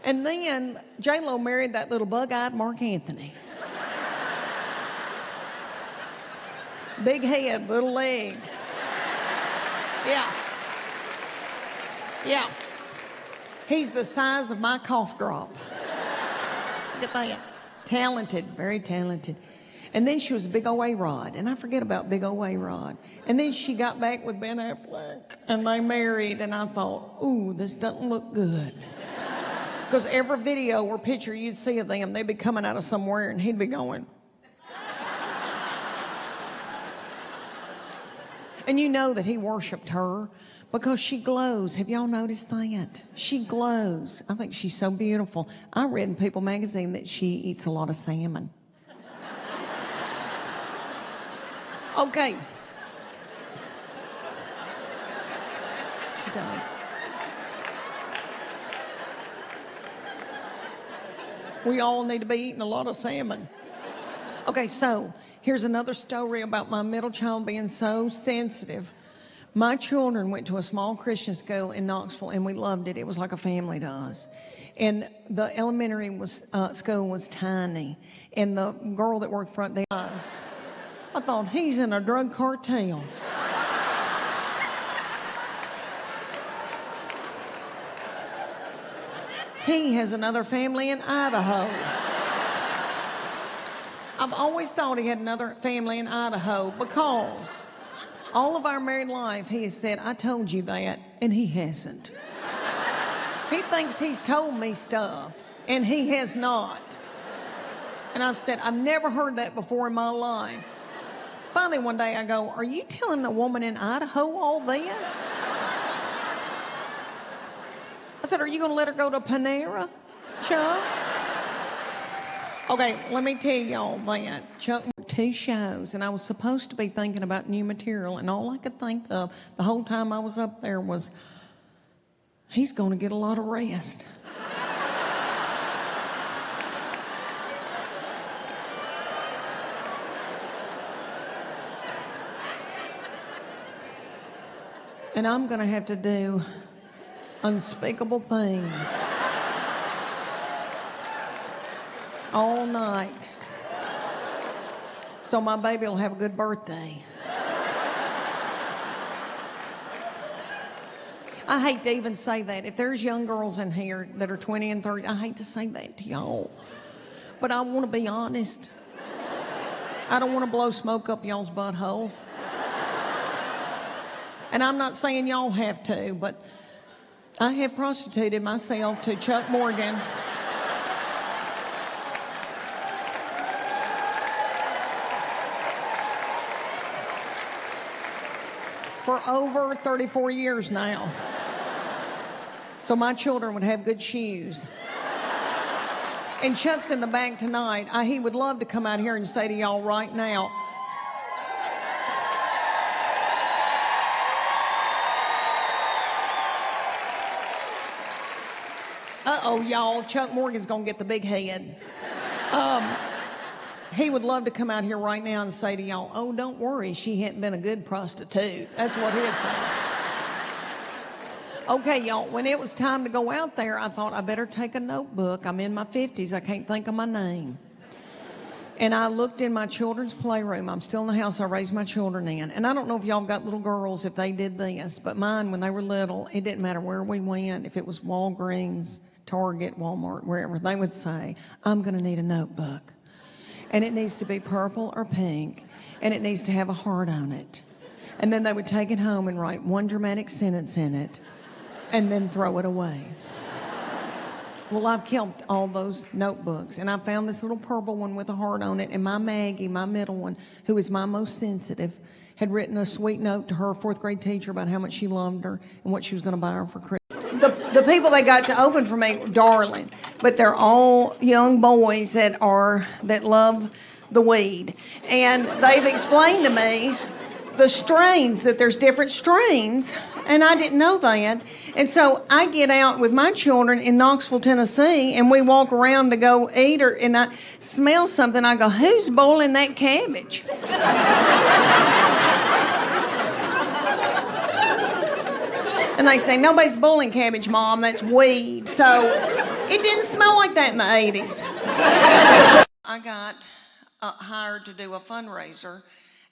And then J-Lo married that little bug-eyed Mark Anthony. Big head, little legs. Yeah. Yeah. He's the size of my cough drop. Look at that. Talented, very talented. And then she was a big old A-Rod, and I forget about big old A-Rod. And then she got back with Ben Affleck, and they married, and I thought, ooh, this doesn't look good. Because every video or picture you'd see of them, they'd be coming out of somewhere, and he'd be going. And you know that he worshipped her because she glows. Have y'all noticed that? She glows. I think she's so beautiful. I read in People magazine that she eats a lot of salmon. Okay. She does. We all need to be eating a lot of salmon. Okay, so here's another story about my middle child being so sensitive. My children went to a small Christian school in Knoxville, and we loved it. It was like a family to us. And the elementary school was tiny, and the girl that worked front desk, I thought, he's in a drug cartel. He has another family in Idaho. I've always thought he had another family in Idaho because all of our married life, he has said, I told you that, and he hasn't. He thinks he's told me stuff, and he has not. And I've said, I've never heard that before in my life. Finally, one day I go, are you telling a woman in Idaho all this? I said, are you going to let her go to Panera, Chuck? Okay, let me tell y'all that Chuck worked 2 shows, and I was supposed to be thinking about new material, and all I could think of the whole time I was up there was, he's going to get a lot of rest. And I'm going to have to do unspeakable things all night so my baby will have a good birthday. I hate to even say that. If there's young girls in here that are 20 and 30, I hate to say that to y'all. But I want to be honest. I don't want to blow smoke up y'all's butthole. And I'm not saying y'all have to, but I have prostituted myself to Chuck Morgan. For over 34 years now. So my children would have good shoes. And Chuck's in the back tonight. He would love to come out here and say to y'all right now, uh-oh, y'all, Chuck Morgan's gonna get the big head. He would love to come out here right now and say to y'all, oh, don't worry, she hadn't been a good prostitute. That's what he'd say. Okay, y'all, when it was time to go out there, I thought I better take a notebook. I'm in my 50s, I can't think of my name. And I looked in my children's playroom. I'm still in the house I raised my children in. And I don't know if y'all got little girls, if they did this, but mine, when they were little, it didn't matter where we went, if it was Walgreens, Target, Walmart, wherever, they would say, I'm gonna need a notebook. And it needs to be purple or pink, and it needs to have a heart on it. And then they would take it home and write one dramatic sentence in it, and then throw it away. Well, I've killed all those notebooks, and I found this little purple one with a heart on it, and my Maggie, my middle one, who is my most sensitive, had written a sweet note to her 4th grade teacher about how much she loved her and what she was gonna buy her for Christmas. The people they got to open for me were darling, but they're all young boys that love the weed. And they've explained to me the strains, that there's different strains, and I didn't know that. And so I get out with my children in Knoxville, Tennessee, and we walk around to go eat, and I smell something. I go, who's boiling that cabbage? And they say, nobody's bullying cabbage, Mom, that's weed. So it didn't smell like that in the 80s. I got hired to do a fundraiser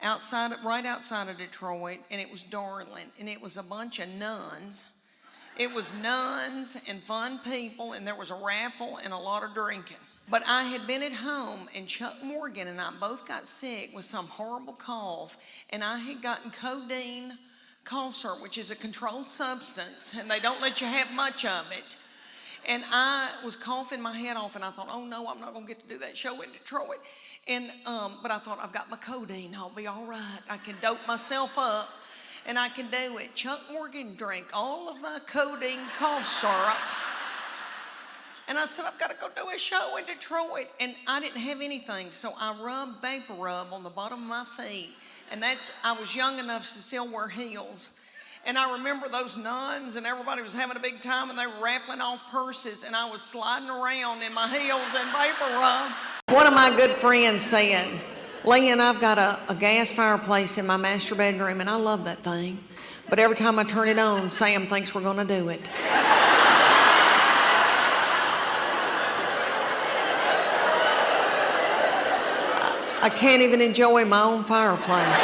right outside of Detroit, and it was Darling, and it was a bunch of nuns. It was nuns and fun people, and there was a raffle and a lot of drinking. But I had been at home, and Chuck Morgan and I both got sick with some horrible cough, and I had gotten codeine cough syrup, which is a controlled substance, and they don't let you have much of it. And I was coughing my head off, and I thought, oh no, I'm not gonna get to do that show in Detroit. And but I thought, I've got my codeine, I'll be all right. I can dope myself up, and I can do it. Chuck Morgan drank all of my codeine cough syrup. And I said, I've got to go do a show in Detroit. And I didn't have anything, so I rubbed vapor rub on the bottom of my feet. And I was young enough to still wear heels. And I remember those nuns, and everybody was having a big time, and they were raffling off purses, and I was sliding around in my heels and vapor rub. One of my good friends said, Leanne, I've got a gas fireplace in my master bedroom, and I love that thing. But every time I turn it on, Sam thinks we're going to do it. I can't even enjoy my own fireplace.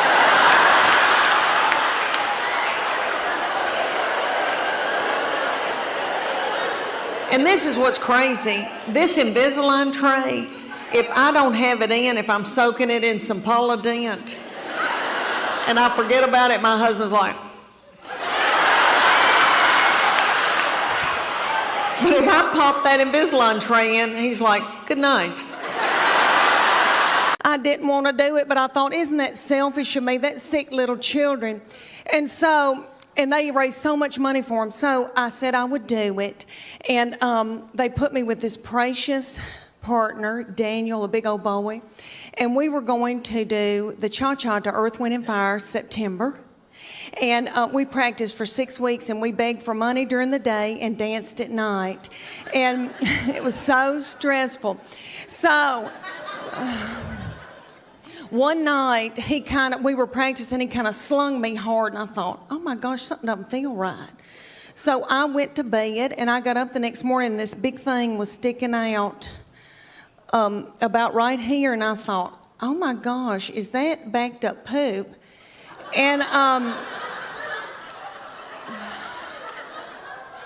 And this is what's crazy. This Invisalign tray, if I don't have it in, if I'm soaking it in some Polident, and I forget about it, my husband's like, but if I pop that Invisalign tray in, he's like, good night. I didn't want to do it, but I thought, isn't that selfish of me? That sick little children. And they raised so much money for them. So I said I would do it. And they put me with this precious partner, Daniel, a big old boy. And we were going to do the cha-cha to Earth, Wind, and Fire September. And we practiced for 6 weeks, and we begged for money during the day and danced at night. And it was so stressful. So one night, we were practicing, he kind of slung me hard, and I thought, oh my gosh, something doesn't feel right. So I went to bed, and I got up the next morning, and this big thing was sticking out about right here, and I thought, oh my gosh, is that backed up poop? And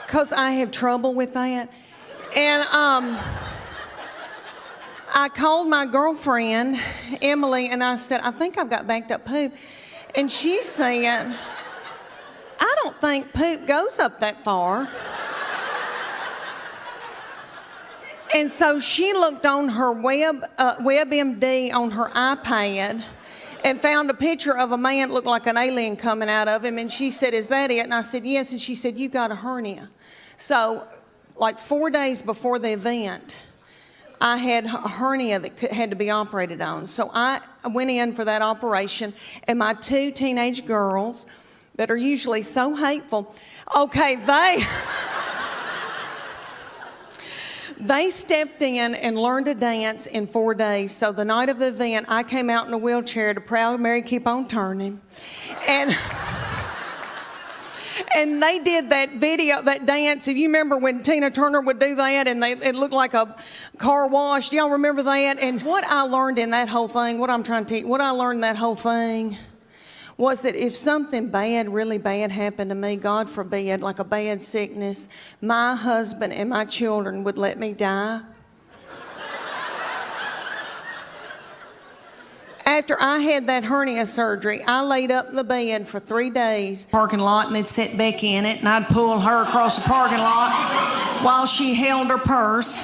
because I have trouble with that. And I called my girlfriend, Emily, and I said, I think I've got backed up poop. And she said, I don't think poop goes up that far. And so she looked on her WebMD on her iPad and found a picture of a man that looked like an alien coming out of him. And she said, is that it? And I said, yes. And she said, you got a hernia. So like 4 days before the event, I had a hernia that had to be operated on. So I went in for that operation, and my 2 teenage girls that are usually so hateful, okay, they stepped in and learned to dance in 4 days. So the night of the event, I came out in a wheelchair to Proud Mary Keep On Turning. And they did that video, that dance. If you remember when Tina Turner would do that and it looked like a car wash, do y'all remember that? And what I learned in that whole thing, what I learned in that whole thing was that if something bad, really bad happened to me, God forbid, like a bad sickness, my husband and my children would let me die. After I had that hernia surgery, I laid up in the bed for 3 days. Parking lot, and they'd sit Becky in it, and I'd pull her across the parking lot while she held her purse.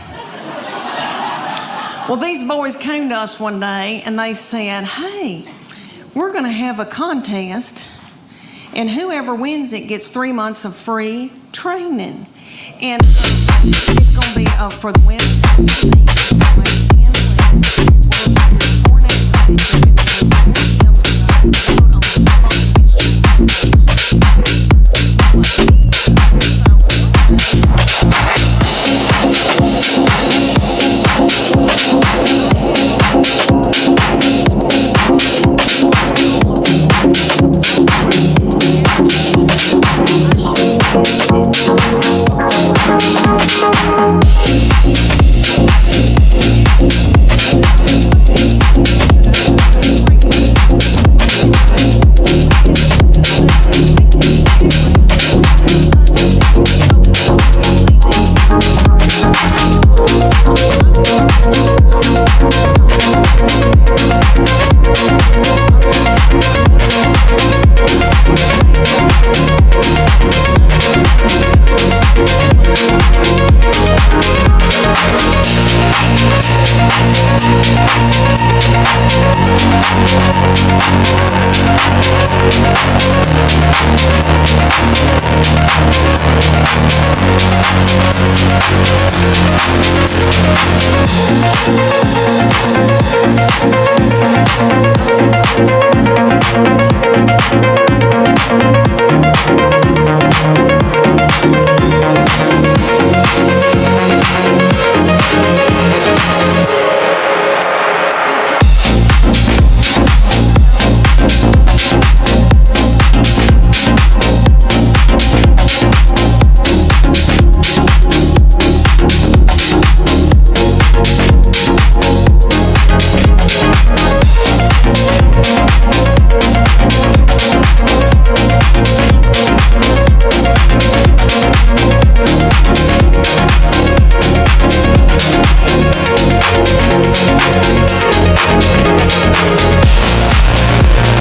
Well, these boys came to us one day, and they said, hey, we're going to have a contest, and whoever wins it gets 3 months of free training. And it's going to be for the women. Thank